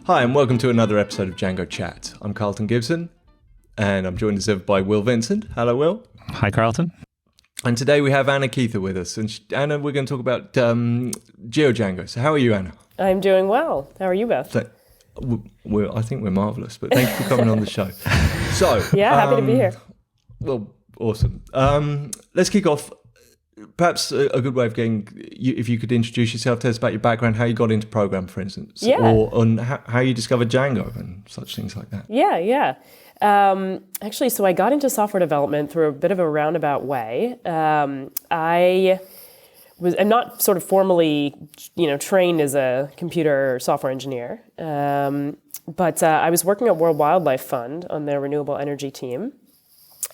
Hi, and welcome to another episode of Django Chat. I'm Carlton Gibson, and I'm joined as ever by Will Vincent. Hello, Will. Hi, Carlton. And today we have Anna Kiefer with us. And Anna, we're going to talk about GeoDjango. So how are you, Anna? I'm doing well. How are you both? I think we're marvellous, but thank you for coming on the show. So yeah, happy to be here. Well, awesome. Let's kick off. Perhaps a good way of getting, if you could introduce yourself, tell us about your background, how you got into program, for instance, or on how you discovered Django and such things like that. Yeah. Actually, so I got into software development through a bit of a roundabout way. I'm not sort of formally, trained as a computer or software engineer, but I was working at World Wildlife Fund on their renewable energy team.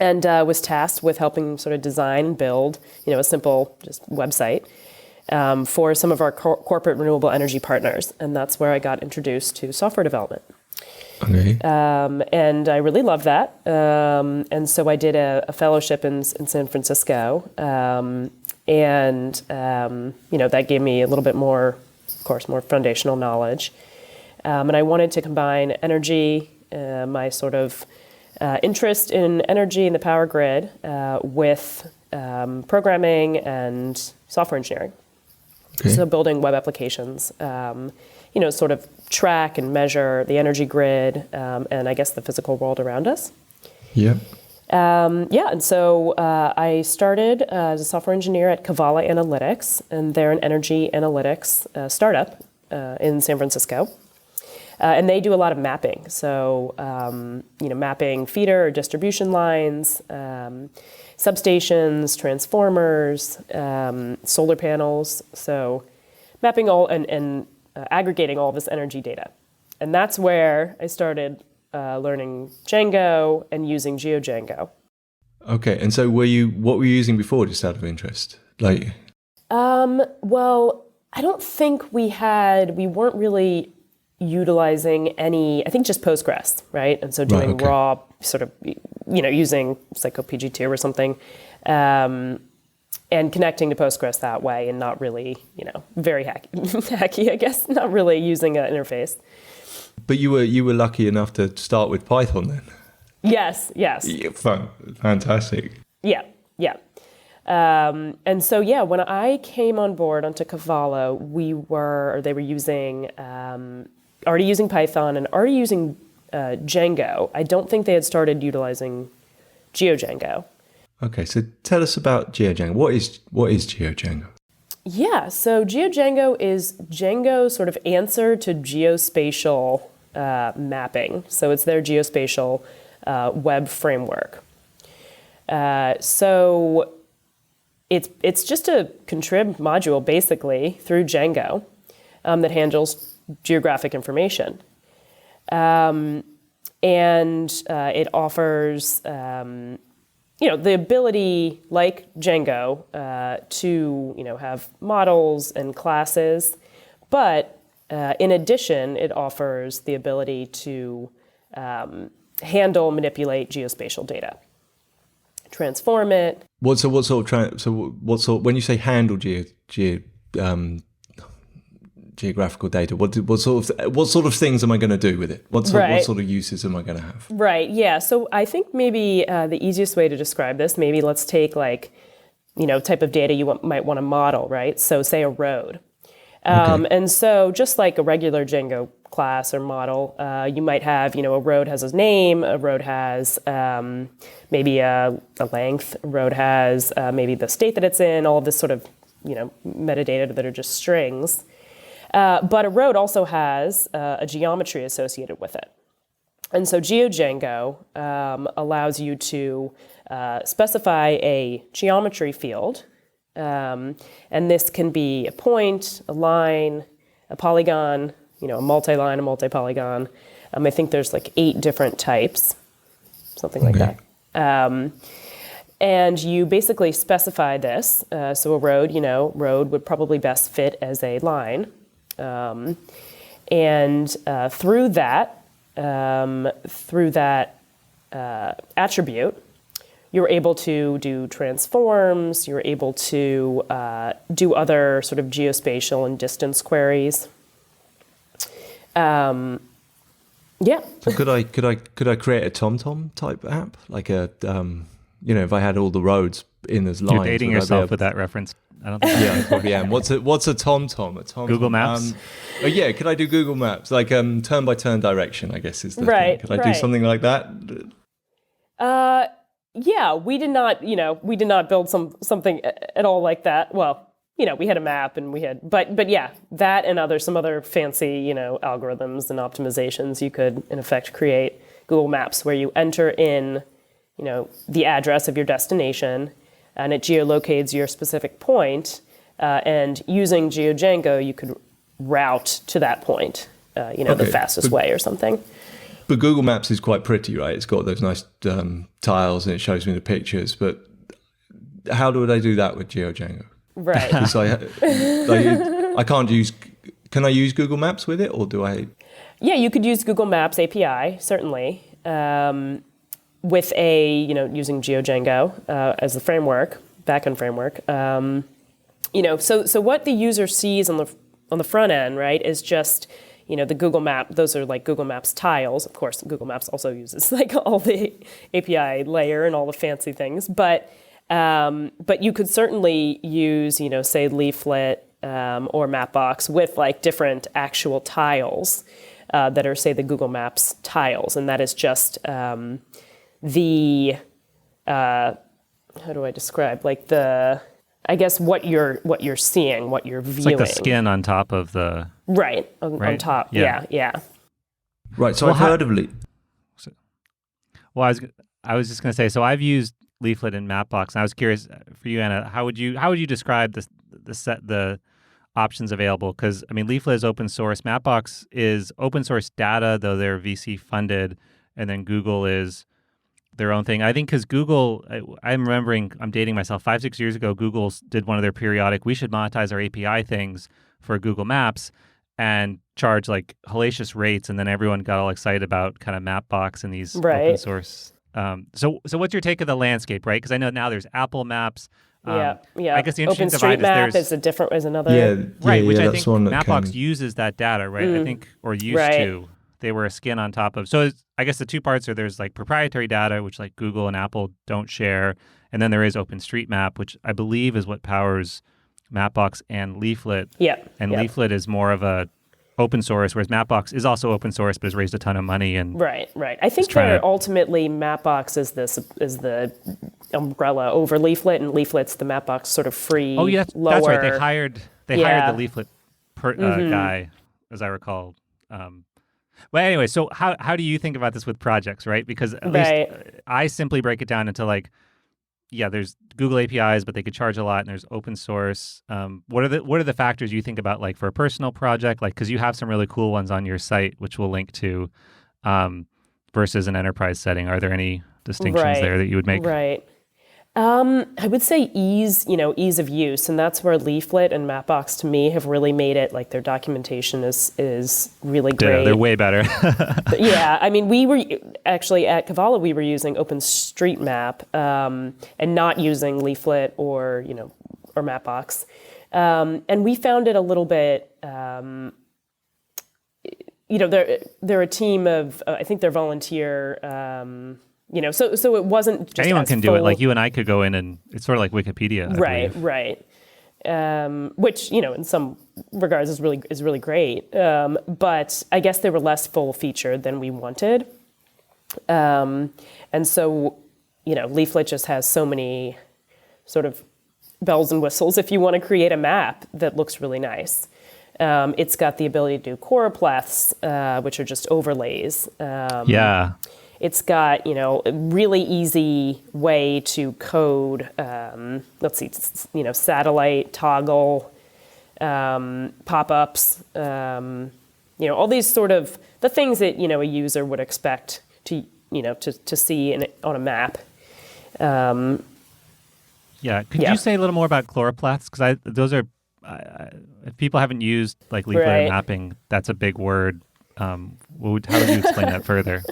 And was tasked with helping sort of design and build, a simple just website for some of our corporate renewable energy partners. And that's where I got introduced to software development. Okay. And I really loved that. And so I did a fellowship in San Francisco. That gave me a little bit more, of course, more foundational knowledge. And I wanted to combine energy, my sort of interest in energy and the power grid with programming and software engineering. Okay. So building web applications, sort of track and measure the energy grid and I guess the physical world around us. Yeah. And so I started as a software engineer at Kavala Analytics, and they're an energy analytics startup in San Francisco. And they do a lot of mapping. So, mapping feeder or distribution lines, substations, transformers, solar panels. So mapping all and aggregating all this energy data. And that's where I started learning Django and using GeoDjango. Okay. And so what were you using before, just out of interest? Well, I don't think we weren't really utilizing any, I think just Postgres, right? And so doing raw sort of, using PG2 or something, and connecting to Postgres that way and not really, very hacky, I guess, not really using an interface. But you were lucky enough to start with Python then? Yes. Yeah, fantastic. Yeah. And so, when I came on board onto Kavala, they were using, already using Python and already using Django. I don't think they had started utilizing GeoDjango. Okay, so tell us about GeoDjango. What is GeoDjango? Yeah, so GeoDjango is Django's sort of answer to geospatial mapping. So it's their geospatial web framework. So it's just a contrib module, basically, through Django that handles geographic information. And it offers, the ability, like Django, to, have modals and classes. But in addition, it offers the ability to manipulate geospatial data, transform it. When you say handle geographical data, what sort of things am I going to do with it? What sort of uses am I going to have? Right. Yeah. So I think maybe the easiest way to describe this, maybe let's take type of data you might want to model, right? So say a road. And so just like a regular Django class or model, you might have, a road has a name, a road has maybe a length, a road has maybe the state that it's in, all of this sort of, metadata that are just strings. But a road also has a geometry associated with it. And so GeoDjango allows you to specify a geometry field. And this can be a point, a line, a polygon, a multi-line, a multi-polygon. I think there's 8 different types, something like that. And you basically specify this. So a road, road would probably best fit as a line. Through that attribute, you're able to do transforms, you're able to do other sort of geospatial and distance queries. Yeah. So could I create a TomTom type app, like a if I had all the roads in as lines? You're dating yourself with that reference. I don't think. Yeah, I probably am. What's a TomTom? A TomTom. Google Maps. Yeah, could I do Google Maps, like turn by turn direction? I guess is the Right. thing. Could I do something like that? Yeah, we did not build something at all like that. Well, we had a map and but yeah, that and some other fancy, algorithms and optimizations. You could, in effect, create Google Maps where you enter in, the address of your destination, and it geolocates your specific point. And using GeoDjango, you could route to that point, the fastest way or something. But Google Maps is quite pretty, right? It's got those nice tiles and it shows me the pictures. But how would I do that with GeoDjango? Right. I can't use. Can I use Google Maps with it, or do I? Yeah, you could use Google Maps API certainly with using GeoDjango as the framework, backend framework. So what the user sees on the front end, right, is just the Google Map. Those are like Google Maps tiles. Of course, Google Maps also uses like all the API layer and all the fancy things, but you could certainly use, say Leaflet or Mapbox with like different actual tiles that are, say, the Google Maps tiles, and that is just how do I describe, like I guess what you're seeing, what you're viewing. It's like the skin on top of the on top. Yeah. Right. So I've heard of Well, I was just going to say. So I've used Leaflet and Mapbox, and I was curious for you, Anna. How would you describe the options available? Because Leaflet is open source. Mapbox is open source data, though they're VC funded, and then Google is their own thing. I think because Google, I'm remembering, I'm dating myself, 5-6 years ago, Google did one of their periodic, we should monetize our API things for Google Maps and charge like hellacious rates, and then everyone got all excited about kind of Mapbox and these open source. So what's your take of the landscape, right? Because I know now there's Apple Maps. Yeah. I guess the interesting divide is another. Which I think Mapbox uses that data, right? I think, or used to. They were a skin on top of. So I guess the two parts are there's like proprietary data, which like Google and Apple don't share, and then there is OpenStreetMap, which I believe is what powers Mapbox and Leaflet. And Leaflet is more of a open source, whereas Mapbox is also open source, but has raised a ton of money. And right. I think ultimately Mapbox is the umbrella over Leaflet, and Leaflet's the Mapbox sort of free. Oh yeah, lower. That's right. They hired the Leaflet guy, as I recall. But anyway, so how do you think about this with projects, right? Because at least I simply break it down into like, there's Google APIs, but they could charge a lot, and there's open source. What are the factors you think about, like for a personal project, like because you have some really cool ones on your site, which we'll link to, versus an enterprise setting? Are there any distinctions there that you would make? Right. I would say ease of use, and that's where Leaflet and Mapbox to me have really made it. Like their documentation is really great. Yeah, they're way better. We were actually at Kavala. We were using OpenStreetMap and not using Leaflet or Mapbox, and we found it a little bit. They're a team of I think they're volunteer. So it wasn't just anyone can do it. Like you and I could go in, and it's sort of like Wikipedia. Right. Which in some regards is really great. But I guess they were less full featured than we wanted. And so Leaflet just has so many sort of bells and whistles if you want to create a map that looks really nice. It's got the ability to do choropleths, which are just overlays. It's got, a really easy way to code, satellite, toggle, pop-ups, all these sort of, the things that, a user would expect to see on a map. Could you say a little more about chloroplaths? Because those are, if people haven't used like Leaflet mapping, that's a big word. How would you explain that further?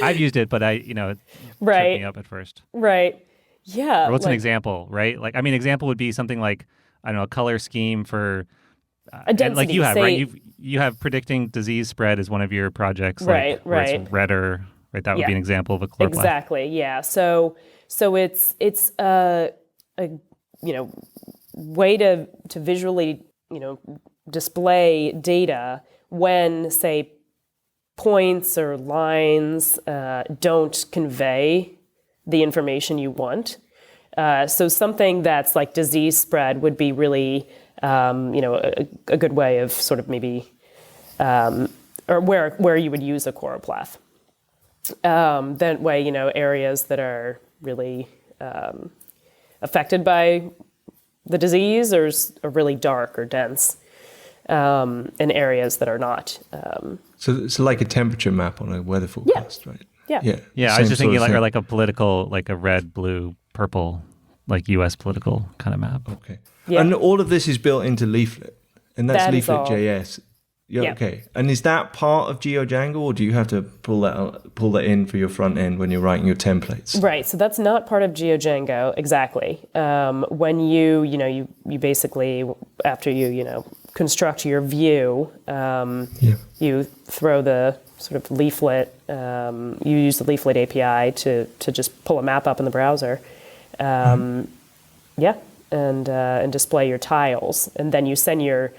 I've used it, but it tripped me up at first. Right. Yeah. Or what's an example, right? Like, example would be something like, I don't know, a color scheme for a density, like you have, say, right? You have predicting disease spread as one of your projects, right, like where right. it's redder, right? That would Yeah. be an example of a chloropleth. Exactly. Yeah. So it's a way to visually display data when, say, points or lines don't convey the information you want. So something that's like disease spread would be really a good way of sort of maybe or where you would use a choropleth. That way, areas that are really affected by the disease are really dark or dense, and areas that are not. So it's like a temperature map on a weather forecast, right? Yeah. Yeah, I was just thinking like a political, like a red, blue, purple, like U.S. political kind of map. Okay. Yeah. And all of this is built into Leaflet, and that's That is Leaflet all. JS. Yeah, Yeah. okay. And is that part of GeoDjango, or do you have to pull that in for your front end when you're writing your templates? Right. So that's not part of GeoDjango exactly. When you basically, after you construct your view, you throw the sort of Leaflet. You use the Leaflet API to just pull a map up in the browser. And display your tiles, and then you send your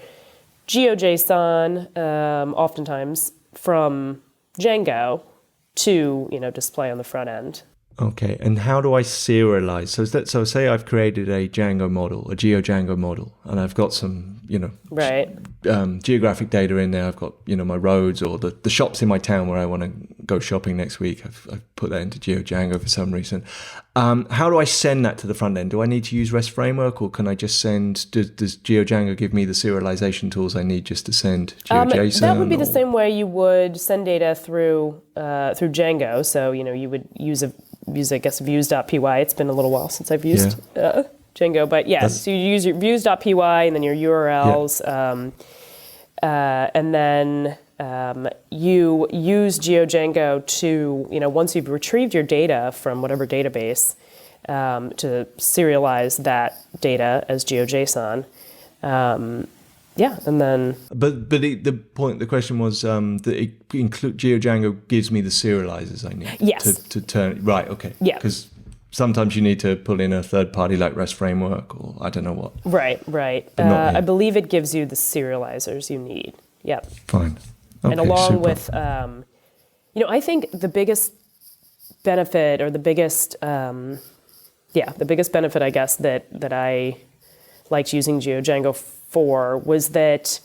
GeoJSON, oftentimes from Django, to display on the front end. Okay, and how do I serialize? So say I've created a Django model, a GeoDjango model, and I've got some Right. Geographic data in there. I've got my roads or the shops in my town where I want to go shopping next week. I've put that into GeoDjango for some reason. How do I send that to the front end? Do I need to use REST framework, or can I just send? Does GeoDjango give me the serialization tools I need just to send GeoJSON? That would be the same way you would send data through Django. So you would use I guess views.py. It's been a little while since I've used Django, but so you use your views.py and then your URLs, and then you use GeoDjango to once you've retrieved your data from whatever database, to serialize that data as GeoJSON. And then. But the question was that GeoDjango gives me the serializers I need. Yes. To turn right. Okay. Yeah. Because sometimes you need to pull in a third party like REST framework or I don't know what. Right. But not here. I believe it gives you the serializers you need. Yep. Fine. Okay, And along super. with, I think the biggest benefit or the biggest benefit, I guess, that I liked using GeoDjango for was that,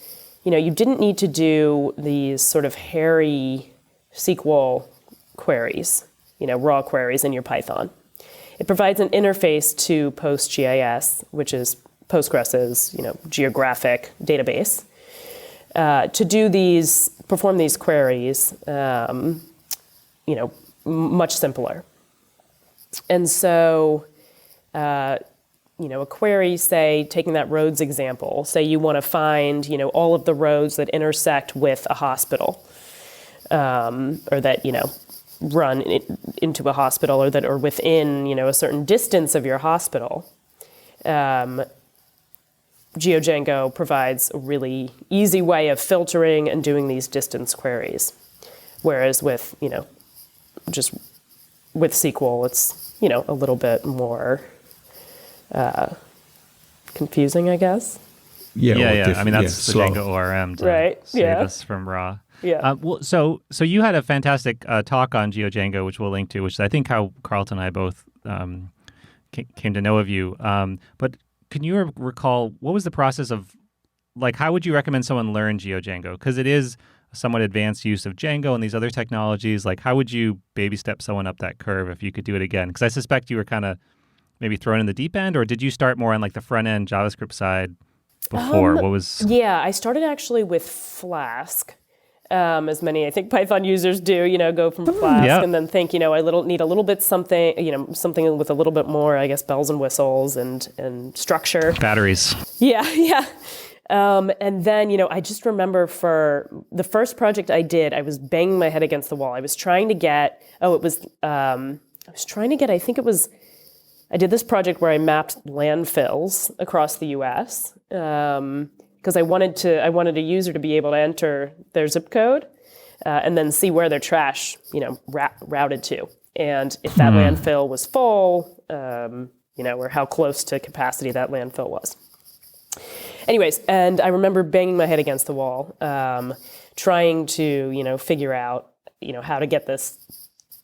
you didn't need to do these sort of hairy SQL queries, raw queries in your Python. It provides an interface to PostGIS, which is Postgres's, geographic database, to perform these queries, much simpler. And so, a query, say, taking that roads example, say you want to find, all of the roads that intersect with a hospital, or that, run into a hospital, or that are within, a certain distance of your hospital. GeoDjango provides a really easy way of filtering and doing these distance queries. Whereas with, just with SQL, it's, a little bit more confusing, I guess. Yeah. I mean, that's the slow. Django ORM to save us from raw. Yeah. So you had a fantastic talk on GeoDjango, which we'll link to, which is I think how Carlton and I both came to know of you. But can you recall what was the process of, like, how would you recommend someone learn GeoDjango? Because it is a somewhat advanced use of Django and these other technologies. Like, how would you baby step someone up that curve if you could do it again? Because I suspect you were kind of maybe thrown in the deep end, or did you start more on like the front end JavaScript side before? What was? Yeah, I started actually with Flask. As many, I think, Python users do, go from Flask and then think, I need a little bit something, something with a little bit more, I guess, bells and whistles and structure. Batteries. Yeah. And then, I just remember for the first project I did, I was banging my head against the wall. I was trying to get, I did this project where I mapped landfills across the U.S., because because I wanted a user to be able to enter their zip code and then see where their trash, routed to, and if that landfill was full, or how close to capacity that landfill was. Anyways, and I remember banging my head against the wall, trying to, figure out, how to get this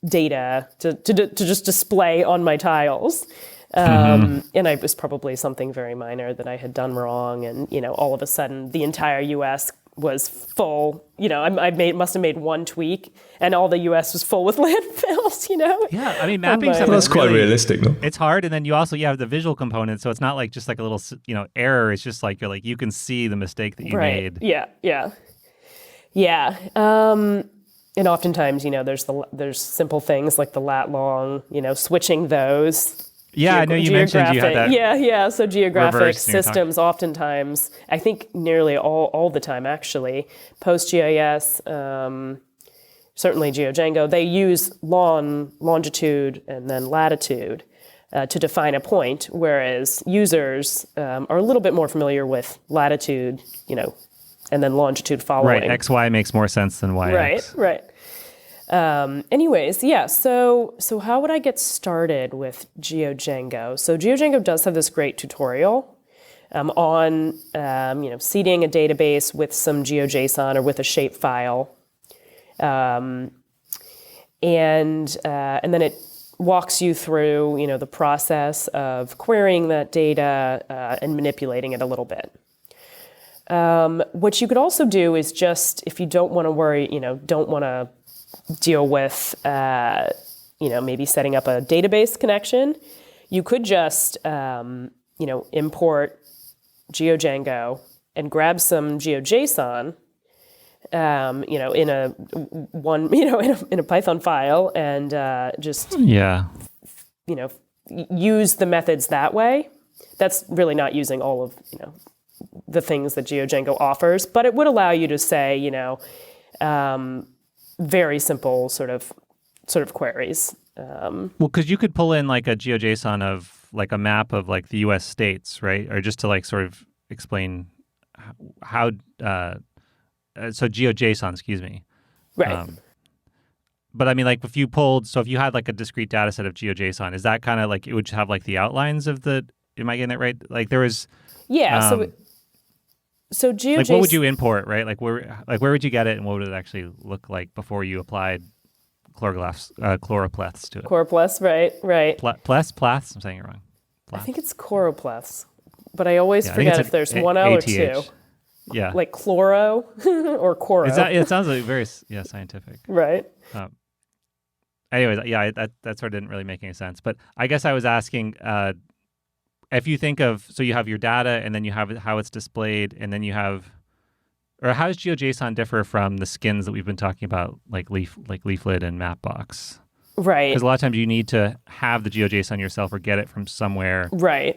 data to just display on my tiles. And it was probably something very minor that I had done wrong. And, all of a sudden the entire US was full. I must have made one tweak and all the US was full with landfills, Yeah, I mean, mapping stuff that's is quite really realistic, though. It's hard, and then you also have the visual component, so it's not like just like a little error. It's just like you can see the mistake that you made. Yeah. And oftentimes, there's simple things like the lat long, switching those. Yeah, I know you mentioned you had that. Yeah. So geographic reverse systems, oftentimes, I think nearly all the time, actually, PostGIS, certainly GeoDjango, they use longitude and then latitude to define a point, whereas users are a little bit more familiar with latitude, and then longitude following. Right, XY makes more sense than YX. Right. Anyways, yeah, so how would I get started with GeoDjango? So GeoDjango does have this great tutorial on, seeding a database with some GeoJSON or with a shapefile. And then it walks you through, the process of querying that data and manipulating it a little bit. What you could also do is just, if you don't want to worry, don't want to deal with, maybe setting up a database connection, you could just, import GeoDjango and grab some GeoJSON, in a Python file and just use the methods that way. That's really not using all of the things that GeoDjango offers, but it would allow you to say very simple sort of queries. Well, because you could pull in like a GeoJSON of like a map of like the U.S. states, right? Or just to like sort of explain how. So GeoJSON, excuse me. Right. But I mean, like if you had like a discrete data set of GeoJSON, is that kind of like it would have like the outlines of the? Am I getting it right? Like there was. Yeah. So GeoJSON. Like what would you import, right? Like where would you get it, and what would it actually look like before you applied chloropleths to it? Chloropleths, right. Pleths? I'm saying it wrong. I think it's chloropleths, but I always forget if there's one L or two. Yeah. Like chloro or coro. It sounds like very scientific. Right. Anyways, yeah, that sort of didn't really make any sense. But I guess I was asking. If you think of, so you have your data and then you have how it's displayed and then you have, or how does GeoJSON differ from the skins that we've been talking about, like Leaflet and MapBox? Right. Because a lot of times you need to have the GeoJSON yourself or get it from somewhere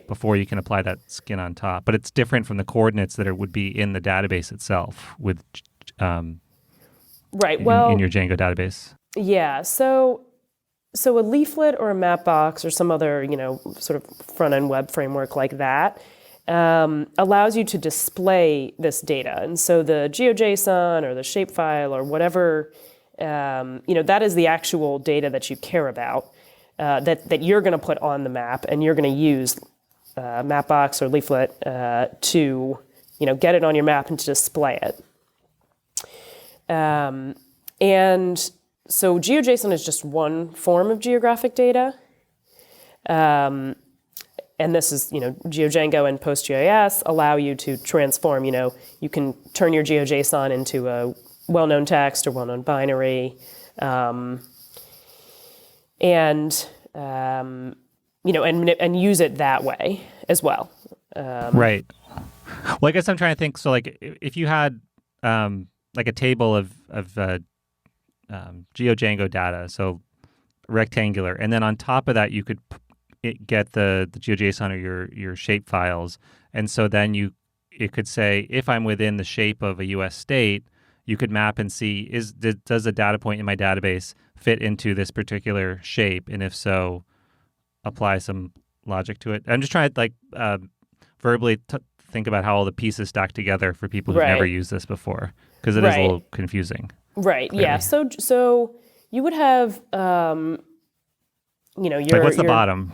before you can apply that skin on top. But it's different from the coordinates that would be in the database itself with in your Django database. Yeah. So a Leaflet or a MapBox or some other, sort of front-end web framework like that allows you to display this data. And so the GeoJSON or the shapefile or whatever, that is the actual data that you care about, that you're going to put on the map, and you're going to use MapBox or Leaflet to, get it on your map and to display it. And so GeoJSON is just one form of geographic data. And this is, GeoDjango and PostGIS allow you to transform, you can turn your GeoJSON into a well-known text or well-known binary. And use it that way as well. Right. Well, I guess I'm trying to think. So like if you had like a table of GeoDjango data, so rectangular, and then on top of that you could get the GeoJSON or your shape files, and so then it could say if I'm within the shape of a U.S. state, you could map and see does a data point in my database fit into this particular shape, and if so, apply some logic to it. I'm just trying to verbally think about how all the pieces stack together for people who've never used this before, because it is a little confusing. Right. Clearly. Yeah. So you would have, your like what's the bottom?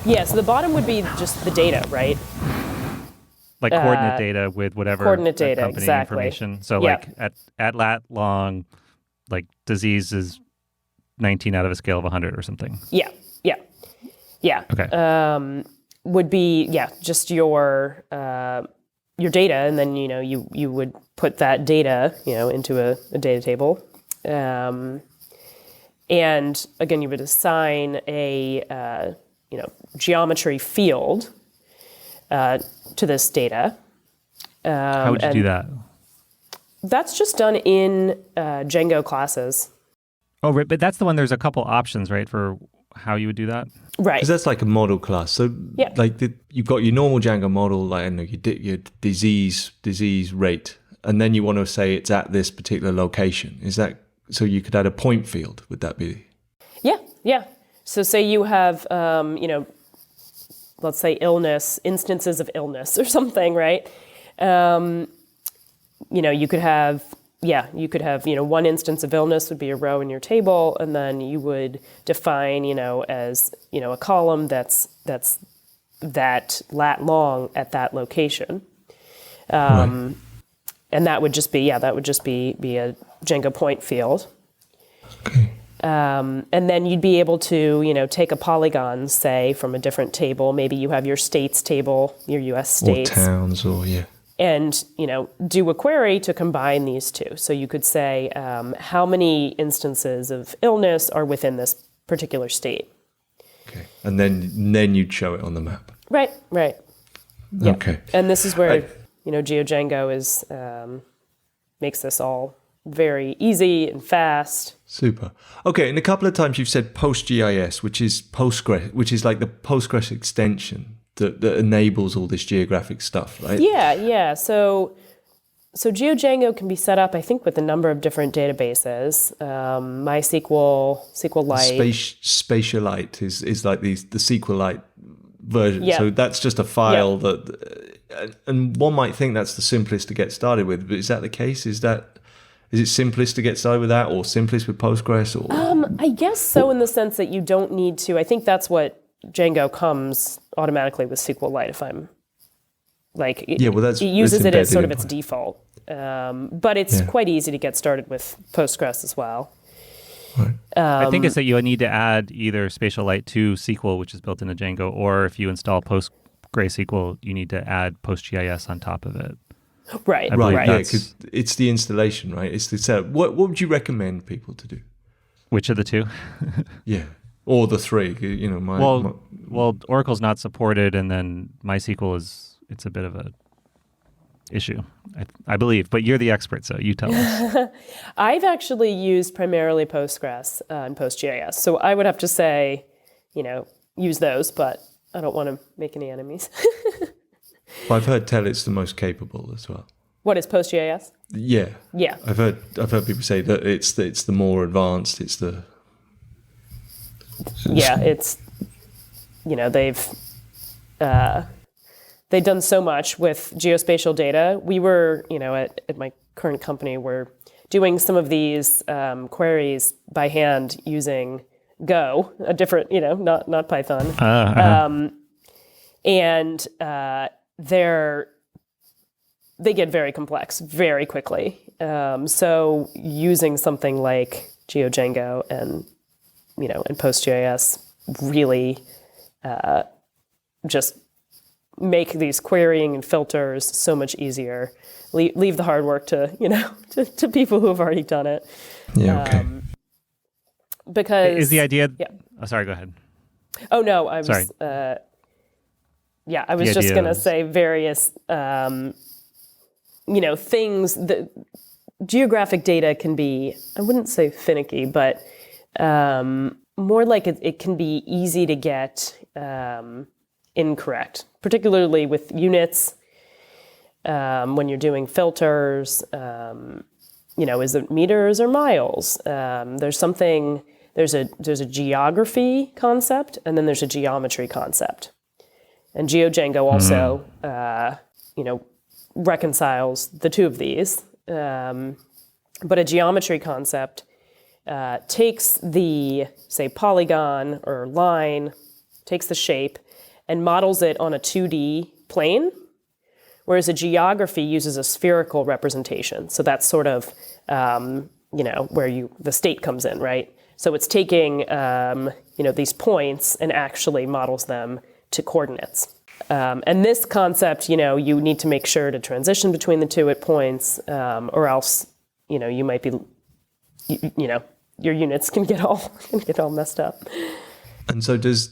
Yeah. So the bottom would be just the data, right? Like coordinate data with whatever coordinate data, company exactly. information. So like at lat long, like disease is 19 out of a scale of 100 or something. Yeah. Okay. Would be just your data, and then you would put that data into a data table, and again you would assign a geometry field to this data. How would you do that? That's just done in Django classes. Oh, right, but that's the one. There's a couple options, right, for how you would do that. Right. Because that's like a model class. So like you've got your normal Django model, like I know your disease rate, and then you want to say it's at this particular location. Is that so? You could add a point field. Would that be? Yeah. So say you have let's say instances of illness or something, right? You could have one instance of illness would be a row in your table, and then you would define, as, a column that's that lat long at that location. And that would just be a Django point field. Okay. And then you'd be able to, take a polygon, say, from a different table. Maybe you have your states table, your U.S. states. Or towns, and, do a query to combine these two. So you could say, how many instances of illness are within this particular state? Okay. And then you'd show it on the map. Right. Yeah. Okay. And this is where, GeoDjango is makes this all very easy and fast. Super. Okay, and a couple of times you've said PostGIS, which is Postgres, which is like the Postgres extension that enables all this geographic stuff, right? Yeah. So GeoDjango can be set up, I think, with a number of different databases. MySQL, SQLite. Spatialite is like the SQLite version. Yeah. So that's just a file that, and one might think that's the simplest to get started with, but is that the case? Is it simplest to get started with that, or simplest with Postgres? Or I guess so, in the sense that you don't need to. I think that's what Django comes automatically with SQLite. If I'm like, it uses it as sort of its default, but it's quite easy to get started with Postgres as well. Right. I think it's that you need to add either Spatialite to SQL, which is built into Django, or if you install PostgreSQL, you need to add PostGIS on top of it. Right. Yeah, because it's the installation, right? It's the setup. What would you recommend people to do? Which of the two? Yeah, or the three. Well, Oracle's not supported, and then MySQL it's a bit of a issue, I believe. But you're the expert, so you tell us. I've actually used primarily Postgres and PostGIS, so I would have to say, use those, but I don't want to make any enemies. I've heard tell it's the most capable as well. What is PostGIS? Yeah. I've heard people say that it's the more advanced. It's the it's they've done so much with geospatial data. We were at my current company, we're doing some of these queries by hand using Go, a different not Python, and they get very complex very quickly. So using something like GeoDjango and PostGIS really just make these querying and filters so much easier. Leave the hard work to to people who have already done it. Yeah. Okay. Because is the idea? Yeah. Oh, sorry. Go ahead. Oh no, I was. Sorry. I was just going to say various, things that geographic data can be, I wouldn't say finicky, but more like it can be easy to get incorrect, particularly with units, when you're doing filters, is it meters or miles? There's a geography concept, and then there's a geometry concept. And GeoDjango also, reconciles the two of these. But a geometry concept takes the, say, polygon or line, takes the shape, and models it on a 2D plane, whereas a geography uses a spherical representation. So that's sort of, where the state comes in, right? So it's taking, these points and actually models them to coordinates. And this concept, you need to make sure to transition between the two at points, or else, you might be, your units can get all messed up. And so does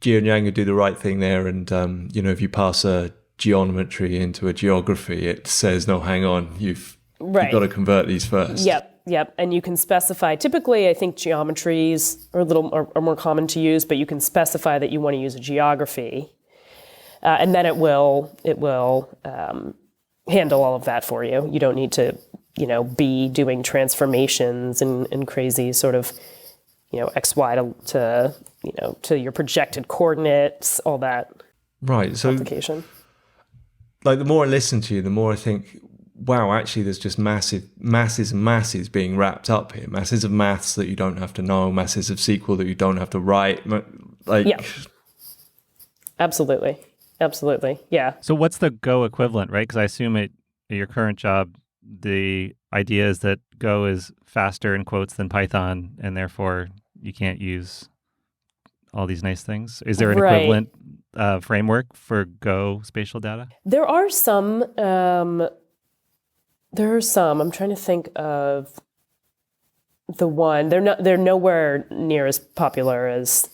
GeoDjango do the right thing there? And, if you pass a geometry into a geography, it says, no, hang on, you've got to convert these first. Yep. And you can specify, typically, I think geometries are more common to use, but you can specify that you want to use a geography. And then it will handle all of that for you. You don't need to, be doing transformations and crazy sort of, XY to your projected coordinates, all that. Right. So application. Like the more I listen to you, the more I think, wow, actually there's just masses and masses being wrapped up here. Masses of maths that you don't have to know, masses of SQL that you don't have to write. Yeah. Absolutely. Yeah. So what's the Go equivalent, right? Because I assume at your current job, the idea is that Go is faster in quotes than Python, and therefore you can't use all these nice things. Is there an equivalent framework for Go spatial data? There are some. I'm trying to think of the one. They're nowhere near as popular as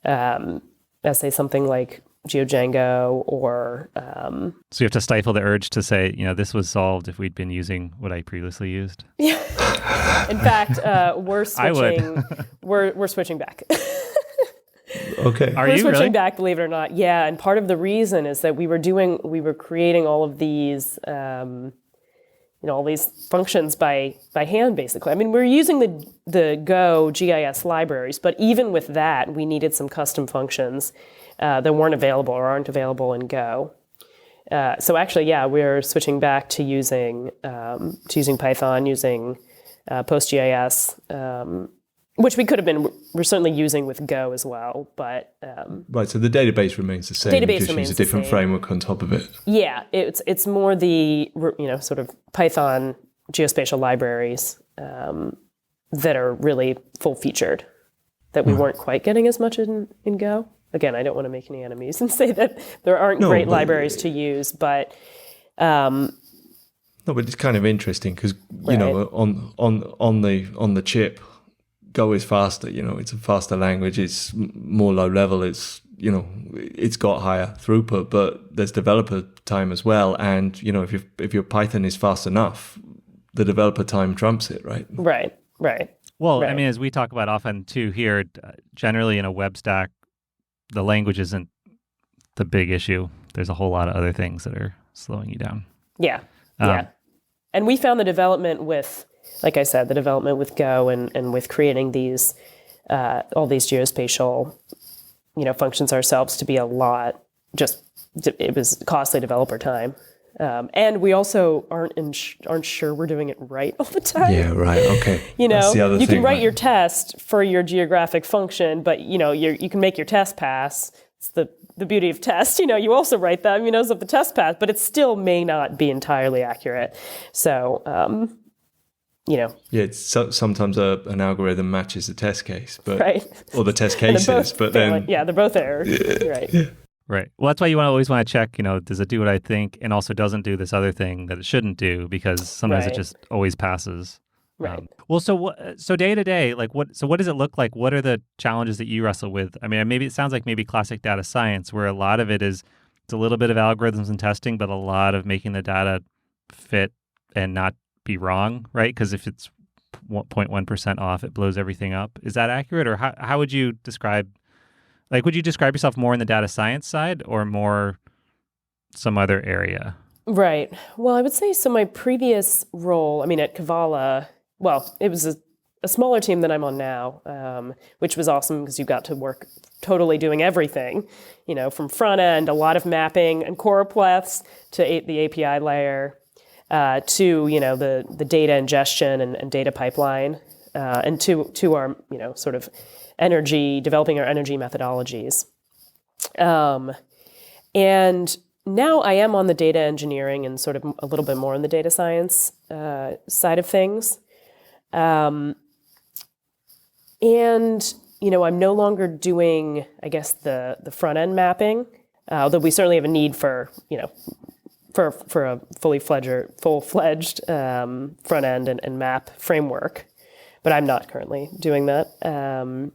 say something like GeoDjango or... So you have to stifle the urge to say, this was solved if we'd been using what I previously used. Yeah. In fact, we're switching. I would. we're switching back. Okay. Are we're you switching really? back, believe it or not. Yeah, and part of the reason is that we were creating all of these, all these functions by hand, basically. I mean, we're using the Go GIS libraries, but even with that, we needed some custom functions that weren't available or aren't available in Go. So actually, yeah, we're switching back to using Python, using PostGIS, which we could have been. We're certainly using with Go as well, but right. So the database remains the same. Database just remains use a different the same. framework on top of it. Yeah, it's more the sort of Python geospatial libraries that are really full featured that we weren't quite getting as much in Go. Again, I don't want to make any enemies and say that there aren't great libraries to use, but no, but it's kind of interesting because on the chip, Go is faster. It's a faster language. It's more low level. It's it's got higher throughput, but there's developer time as well. And if your Python is fast enough, the developer time trumps it, right? Right. Well, Right. I mean, as we talk about often too here, generally in a web stack, the language isn't the big issue. There's a whole lot of other things that are slowing you down. Yeah. And we found the development with, like I said, the development with Go and with creating these all these geospatial functions ourselves to be a lot. It was costly developer time. And we also aren't sure we're doing it right all the time. Yeah, right. Okay. That's the other you thing, can write right? your test for your geographic function, but you can make your test pass. It's the beauty of test. You also write them, so the test pass, but it still may not be entirely accurate. So, Yeah, it's sometimes an algorithm matches the test case, but right. or the test cases, but then they're both error. Right. Yeah. Right. Well, that's why you always want to check, does it do what I think and also doesn't do this other thing that it shouldn't do, because sometimes it Right. just always passes. Right. So day to day, what does it look like? What are the challenges that you wrestle with? I mean, maybe it sounds like maybe classic data science, where a lot of it is, it's a little bit of algorithms and testing, but a lot of making the data fit and not be wrong, right? Because if it's 0.1% off, it blows everything up. Is that accurate? Or how would you describe, would you describe yourself more in the data science side or more some other area? Right. Well, I would say, so my previous role, at Kavala, it was a smaller team than I'm on now, which was awesome because you got to work totally doing everything, from front end, a lot of mapping and choropleths to the API layer, to the data ingestion and data pipeline, and to our sort of developing our energy methodologies, and now I am on the data engineering and sort of a little bit more on the data science side of things. And, I'm no longer doing, I guess, the front end mapping, although we certainly have a need for a full-fledged front end and map framework, but I'm not currently doing that.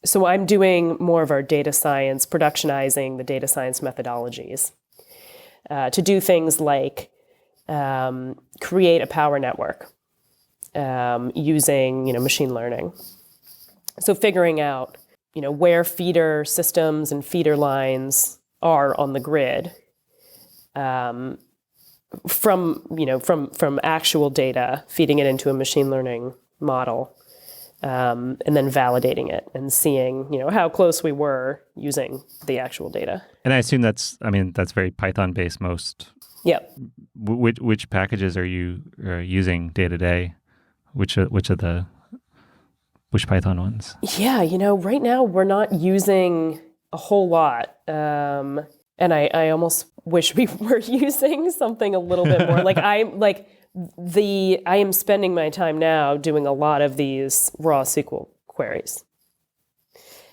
So I'm doing more of our data science, productionizing the data science methodologies to do things like create a power network using machine learning. So figuring out where feeder systems and feeder lines are on the grid from actual data, feeding it into a machine learning model, and then validating it and seeing how close we were using the actual data. And I assume that's very Python based most. Yep. Which packages are you using day to day? Which Python ones? Yeah, right now we're not using a whole lot. And I almost wish we were using something a little bit more. I am spending my time now doing a lot of these raw SQL queries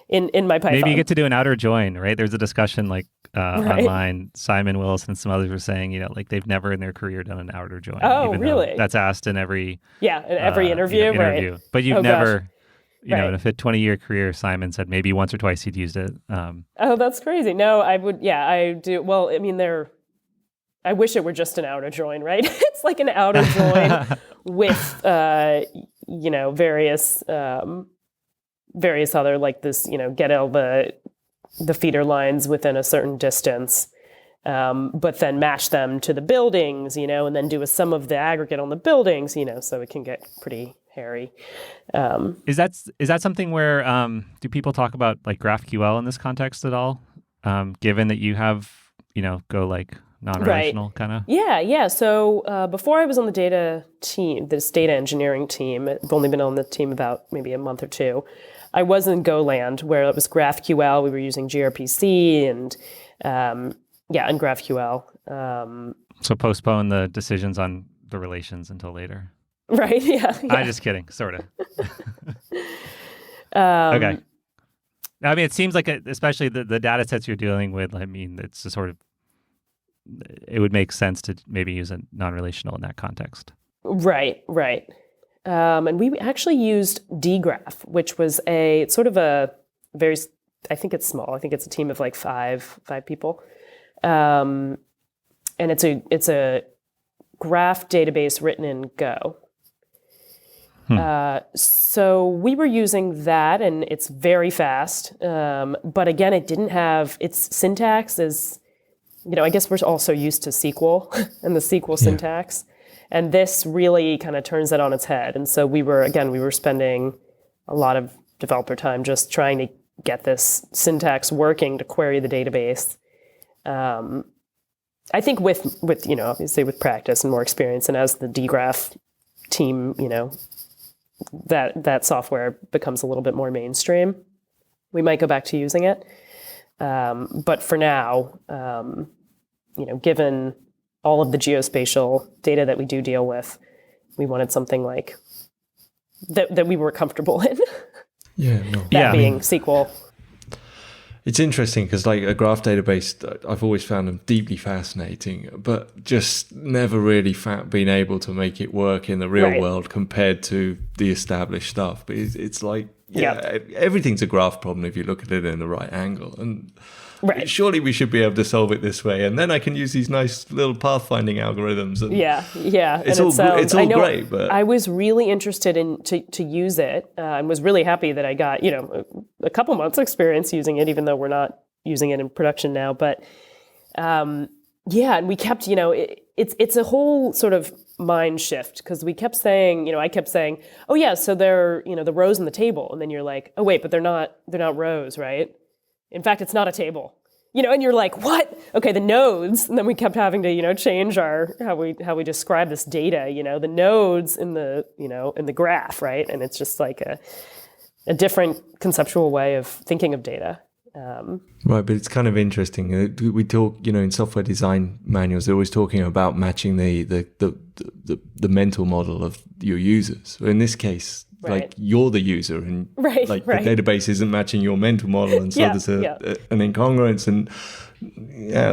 in my Python. Maybe you get to do an outer join, right? There's a discussion right. Online. Simon Willis and some others were saying, they've never in their career done an outer join. Oh, really? That's asked in every interview, right? But you've never. Gosh. In a 20-year career, Simon said maybe once or twice he'd used it. Oh, that's crazy. No, I would. Yeah, I do. Well, I wish it were just an outer join, right? It's like an outer join with, various other like this, get all the feeder lines within a certain distance, but then match them to the buildings, and then do a sum of the aggregate on the buildings, so it can get pretty hairy. Is that something where do people talk about like GraphQL in this context at all? Given that you have go like non-relational kind of. Yeah. So before I was on the data team, this data engineering team, I've only been on the team about maybe a month or two. I was in GoLand where it was GraphQL. We were using gRPC and GraphQL. So postpone the decisions on the relations until later. Right. Yeah. I'm just kidding. Sort of. Okay. I mean, it seems like, especially the data sets you're dealing with, it's a sort of, it would make sense to maybe use a non-relational in that context. Right. And we actually used DGraph, which was a sort of a very, I think it's small. I think it's a team of like five people. And it's a graph database written in Go. So we were using that, and it's very fast. But again, it didn't have its syntax is, I guess we're also used to SQL and the SQL syntax, and this really kind of turns it on its head. And so we were spending a lot of developer time just trying to get this syntax working to query the database. I think with obviously with practice and more experience, and as the DGraph team, that software becomes a little bit more mainstream, we might go back to using it. But for now, given all of the geospatial data that we do deal with, we wanted something like that we were comfortable in. Being SQL. It's interesting because like a graph database, I've always found them deeply fascinating, but just never really been able to make it work in the real world compared to the established stuff. But it's like, everything's a graph problem if you look at it in the right angle. And surely we should be able to solve it this way. And then I can use these nice little pathfinding algorithms. And it's all great. But I was really interested to use it and was really happy that I got, a couple months experience using it, even though we're not using it in production now. But and we kept, it's a whole sort of mind shift, because we kept saying, I kept saying, oh yeah, so they're, the rows in the table. And then you're like, oh wait, but they're not rows, right? In fact, it's not a table. And you're like, what? Okay, the nodes. And then we kept having to, change how we describe this data, the nodes in the, in the graph, right? And it's just like a different conceptual way of thinking of data. Right, but it's kind of interesting. We talk, in software design manuals, they're always talking about matching the mental model of your users. In this case, right. like you're the user, and right. the database isn't matching your mental model, and so there's an incongruence, and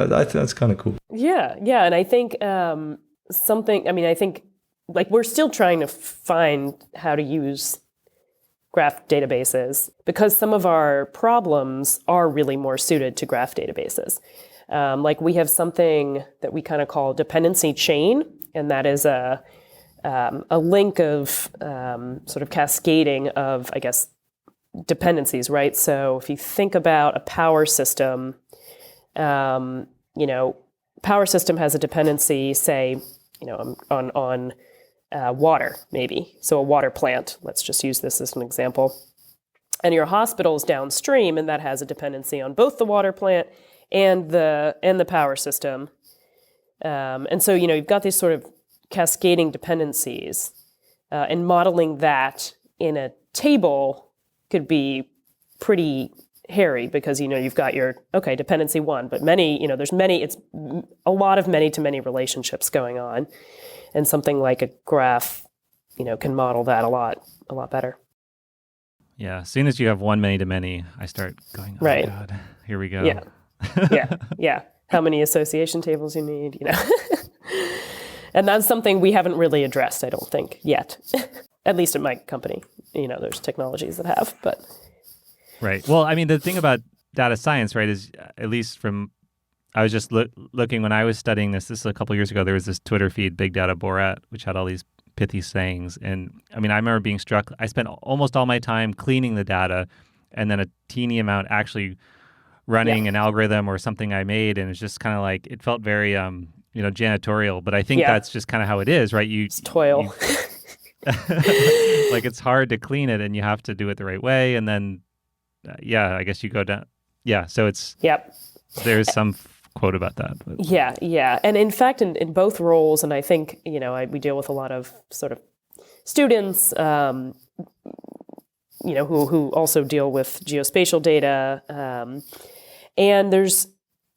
that's kind of cool. Yeah, and I think I think like we're still trying to find how to use graph databases, because some of our problems are really more suited to graph databases. Like we have something that we kind of call dependency chain, and that is a link of sort of cascading of, I guess, dependencies, right? So if you think about a power system, power system has a dependency, say, on water, maybe. So a water plant, let's just use this as an example. And your hospital's downstream, and that has a dependency on both the water plant and the power system. And so, you've got these sort of cascading dependencies, and modeling that in a table could be pretty hairy, because, you've got your, dependency one, but there's it's a lot of many-to-many relationships going on. And something like a graph, can model that a lot better. Yeah. As soon as you have one many-to-many, I start going, oh, right. God, here we go. Yeah. How many association tables you need, And that's something we haven't really addressed, I don't think, yet. At least at my company. There's technologies that have, but... Right. Well, I mean, the thing about data science, right, is at least from... I was just looking when I was studying this is a couple years ago, there was this Twitter feed, Big Data Borat, which had all these pithy sayings. And I mean, I remember being struck. I spent almost all my time cleaning the data, and then a teeny amount actually running an algorithm or something I made. And it's just kind of like, it felt very, janitorial. But I think that's just kind of how it is, right? It's toil. Like it's hard to clean it, and you have to do it the right way. And then, I guess you go down. Yeah. So it's, there's some quote about that. But. Yeah. And in fact, in both roles, and I think, we deal with a lot of sort of students, who also deal with geospatial data. And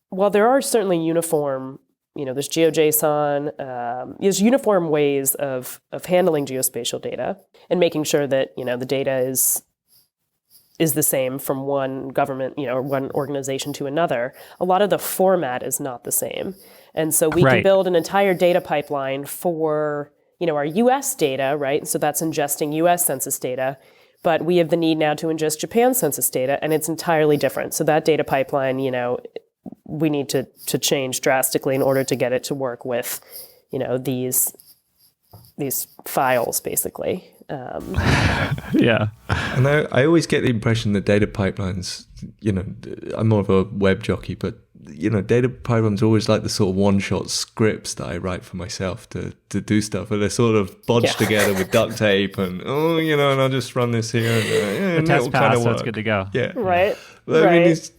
while there are certainly uniform, there's GeoJSON, there's uniform ways of handling geospatial data and making sure that, the data is the same from one government, or one organization to another. A lot of the format is not the same. And so we can build an entire data pipeline for, our US data, right? So that's ingesting US census data. But we have the need now to ingest Japan census data, and it's entirely different. So that data pipeline, we need to change drastically in order to get it to work with, these files, basically. And I always get the impression that data pipelines, I'm more of a web jockey, but data pipelines are always like the sort of one-shot scripts that I write for myself to do stuff, and they're sort of bodged together with duct tape, and and I'll just run this here, and the test pass, kind so it's good to go. Yeah, right. But, I mean, is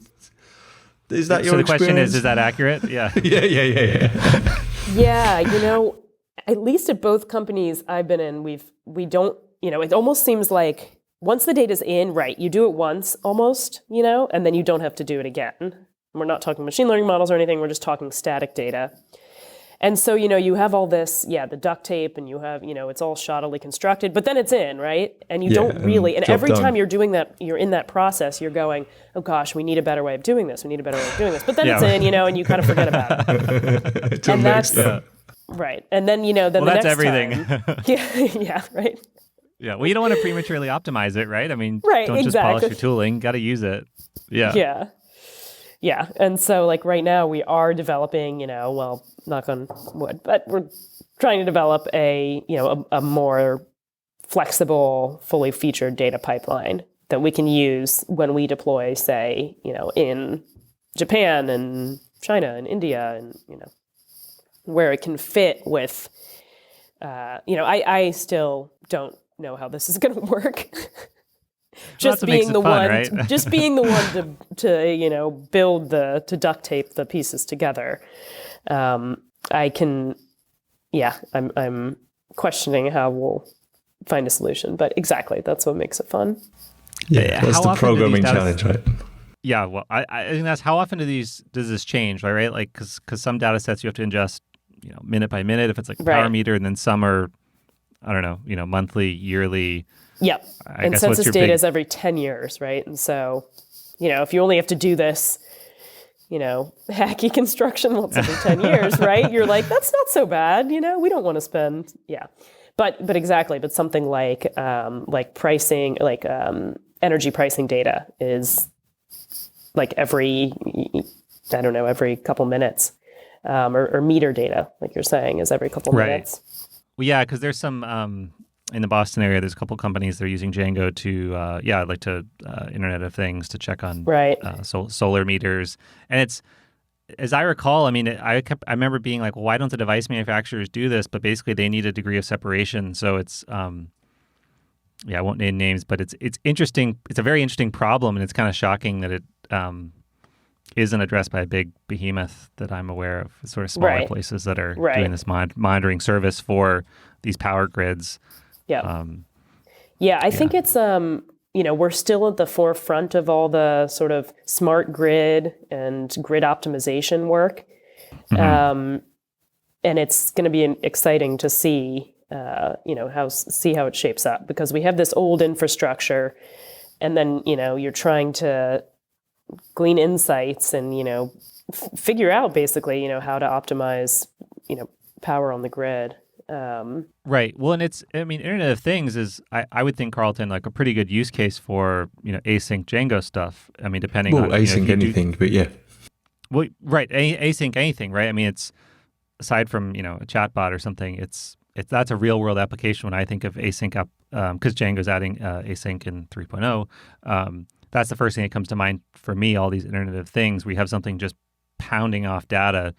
that your experience? So the question is that accurate? Yeah. Yeah, at least at both companies I've been in, we don't, it almost seems like once the data's in, right, you do it once almost, and then you don't have to do it again. We're not talking machine learning models or anything, we're just talking static data. And so, you have all this, the duct tape, and you have, it's all shoddily constructed, but then it's in, right? And you don't really, and every time you're doing that, you're in that process, you're going, oh gosh, we need a better way of doing this, But then it's in, and you kind of forget about it. And that's, right. And then, then the next everything. Time. Right. Yeah, well, you don't want to prematurely optimize it, right? I mean, right, don't just polish your tooling, got to use it. Yeah, and so like right now we are developing, well, knock on wood, but we're trying to develop a more flexible, fully featured data pipeline that we can use when we deploy, say, in Japan and China and India and, where it can fit with, I still don't know how this is going to work. Just being the one, right? Just being the one to build to duct tape the pieces together. I can, I'm questioning how we'll find a solution, but exactly, that's what makes it fun. Yeah, that's the programming challenge, right? Yeah, well, I think that's how often does this change, right? Like, because some data sets you have to ingest, minute by minute if it's like a power meter, and then some are, I don't know, monthly, yearly. Yep. And census data is every 10 years, right? And so, if you only have to do this, hacky construction once every 10 years, right? You're like, that's not so bad, we don't want to spend, But exactly, but something like pricing, energy pricing data is like every couple minutes, or meter data, like you're saying, is every couple minutes. Well, yeah, because there's some in the Boston area. There's a couple companies that are using Django to Internet of Things to check on solar meters, and it's. As I recall, I mean, I remember being like, well, why don't the device manufacturers do this? But basically, they need a degree of separation. So it's, I won't name names, but it's interesting. It's a very interesting problem, and it's kind of shocking that it isn't addressed by a big behemoth that I'm aware of. Sort of smaller places that are doing this monitoring service for these power grids. Yeah, I think it's we're still at the forefront of all the sort of smart grid and grid optimization work. Mm-hmm. And it's going to be exciting to see, how it shapes up, because we have this old infrastructure, and then, you're trying to glean insights and, figure out basically, how to optimize, power on the grid. Right. Well, and Internet of Things is, I would think, Carlton, like a pretty good use case for, async Django stuff. I mean, depending on async anything, but yeah. Well, right. Async anything, right? I mean, it's aside from, a chatbot or something, that's a real world application when I think of async up, because Django's adding async in 3.0. That's the first thing that comes to mind for me, all these Internet of Things. We have something just pounding off data,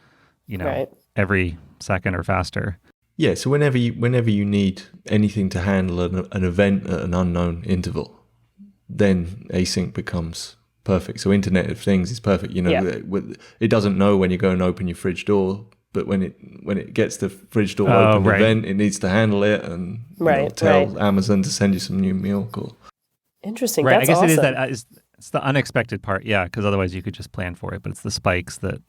every second or faster. Yeah, so whenever you need anything to handle an event at an unknown interval, then async becomes perfect. So Internet of Things is perfect. It doesn't know when you go and open your fridge door, but when it gets the fridge door open event, it needs to handle it and tell Amazon to send you some new milk. Interesting. Right. That's I guess awesome. it is it's the unexpected part. Yeah, because otherwise you could just plan for it. But it's the spikes that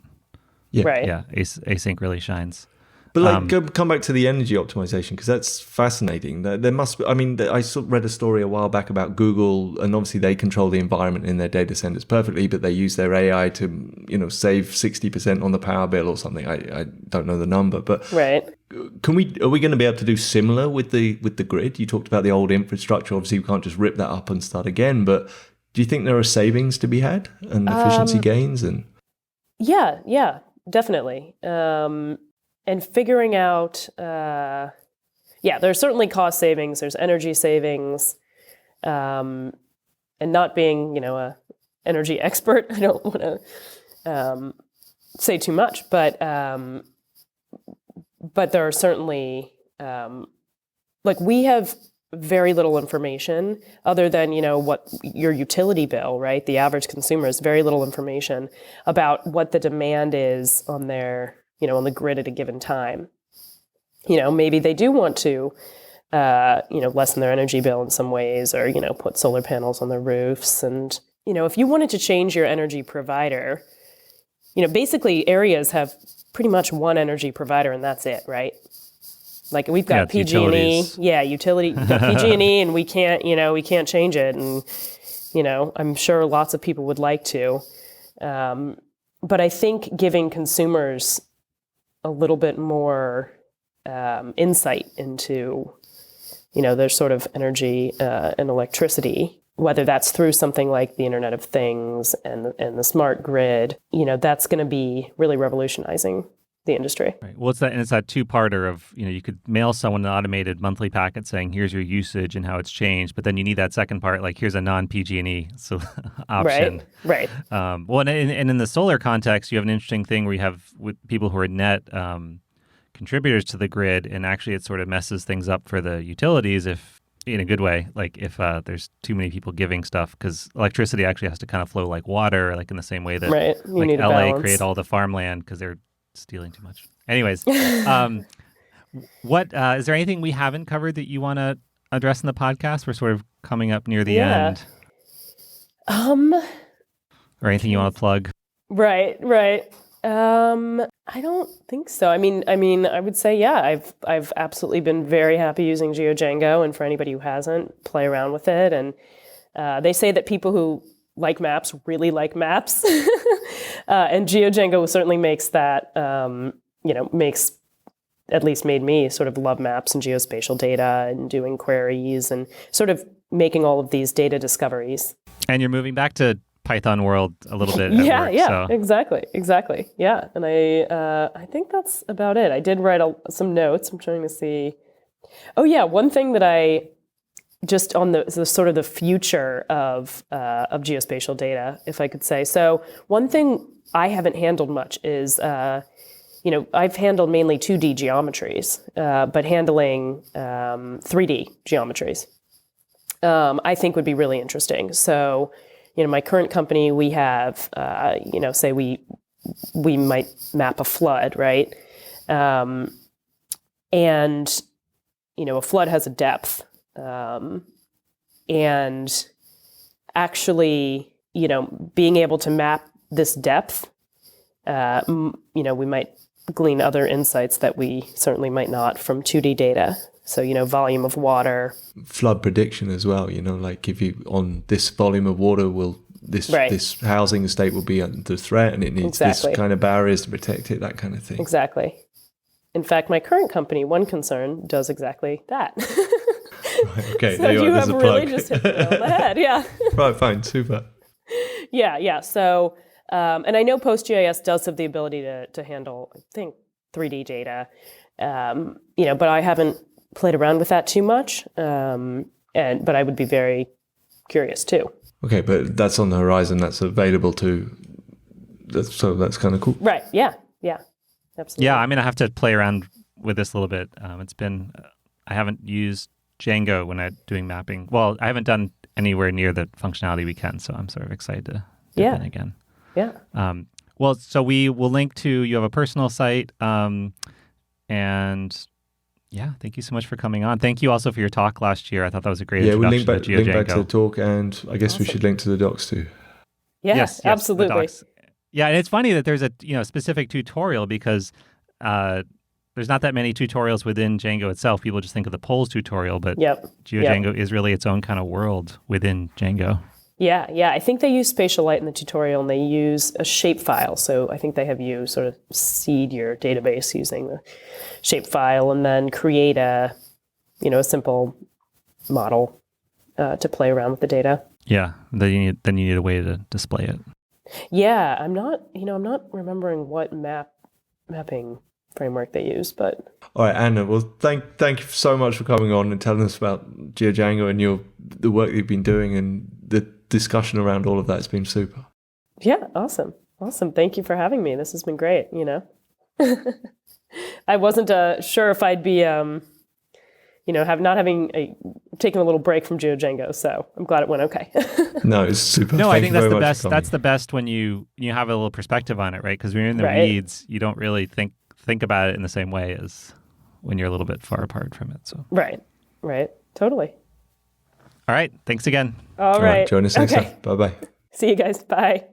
async really shines. But come back to the energy optimization, because that's fascinating. There must be, I read a story a while back about Google, and obviously they control the environment in their data centers perfectly, but they use their AI to, save 60% on the power bill or something. I don't know the number, but are we going to be able to do similar with the grid? You talked about the old infrastructure. Obviously, we can't just rip that up and start again, but do you think there are savings to be had and efficiency gains? Yeah, definitely. And figuring out, there's certainly cost savings, there's energy savings, and not being, a energy expert, I don't want to say too much, but there are certainly, we have very little information other than, what your utility bill, right? The average consumer has very little information about what the demand is on their on the grid at a given time. Maybe they do want to, lessen their energy bill in some ways, or, put solar panels on their roofs. And, if you wanted to change your energy provider, basically areas have pretty much one energy provider and that's it, right? Like we've got PG&E, utility, we've got PG&E, and we can't change it. And, I'm sure lots of people would like to. But I think giving consumers a little bit more insight into, their sort of energy and electricity, whether that's through something like the Internet of Things and the smart grid, that's going to be really revolutionizing the industry. Right. Well, it's that two-parter of, you could mail someone an automated monthly packet saying, here's your usage and how it's changed, but then you need that second part, like here's a non-PG&E option. Right. Well, and in the solar context, you have an interesting thing where you have with people who are net contributors to the grid, and actually it sort of messes things up for the utilities if, in a good way, like if there's too many people giving stuff, because electricity actually has to kind of flow like water, like in the same way that You need a LA balance. create all the farmland because they're stealing too much. Anyways, what is there anything we haven't covered that you want to address in the podcast? We're sort of coming up near the end. Or anything you want to plug? Right. I don't think so. I mean, I would say, I've absolutely been very happy using GeoDjango, and for anybody who hasn't, play around with it. And they say that people who like maps really like maps, and GeoDjango certainly makes that, at least made me sort of love maps and geospatial data and doing queries and sort of making all of these data discoveries. And you're moving back to Python world a little bit. Exactly. Yeah, and I think that's about it. I did write some notes. I'm trying to see. Oh yeah, one thing that I just on the sort of the future of geospatial data, if I could say. So one thing I haven't handled much is I've handled mainly 2D geometries, but handling 3D geometries, I think would be really interesting. So, my current company, we have, say we might map a flood, right? And, a flood has a depth. And actually, being able to map this depth, we might glean other insights that we certainly might not from 2D data. So, volume of water. Flood prediction as well, like if you, on this volume of water, this housing estate will be under threat and it needs this kind of barriers to protect it, that kind of thing. Exactly. In fact, my current company, One Concern, does exactly that. Right, okay, so you have really just hit it on the head, yeah. Right, fine, super. Yeah. So, and I know PostGIS does have the ability to handle, I think, 3D data, but I haven't played around with that too much, but I would be very curious too. Okay, but that's on the horizon. That's available so that's kind of cool. Right. Yeah. Absolutely. Yeah, I have to play around with this a little bit. It's been I haven't used Django when I'm doing mapping. Well, I haven't done anywhere near the functionality we can, so I'm sort of excited to dip in again. Yeah. Well, so we will link to, you have a personal site, and yeah, thank you so much for coming on. Thank you also for your talk last year. I thought that was a great introduction we'll link to GeoJango. Link back to the talk, and I guess we should link to the docs too. Yeah, yes, absolutely. Yeah, and it's funny that there's a specific tutorial because there's not that many tutorials within Django itself. People just think of the polls tutorial, but GeoJango is really its own kind of world within Django. Yeah. I think they use spatial light in the tutorial, and they use a shapefile. So I think they have you sort of seed your database using the shapefile, and then create a simple model to play around with the data. Yeah. Then you need a way to display it. Yeah, I'm not remembering what mapping framework they use, but all right, Anna. Well, thank you so much for coming on and telling us about GeoJango and the work you've been doing and the discussion around all of that. It's been super. Yeah, awesome. Thank you for having me. This has been great. I wasn't sure if I'd be taking a little break from GeoJango, so I'm glad it went okay. No, it's super. No, I think that's the best. That's the best when you have a little perspective on it, right? Because when you're in the weeds, you don't really think about it in the same way as when you're a little bit far apart from it. So right, totally. All right, thanks again. All right, join us next time. Bye-bye. See you guys. Bye.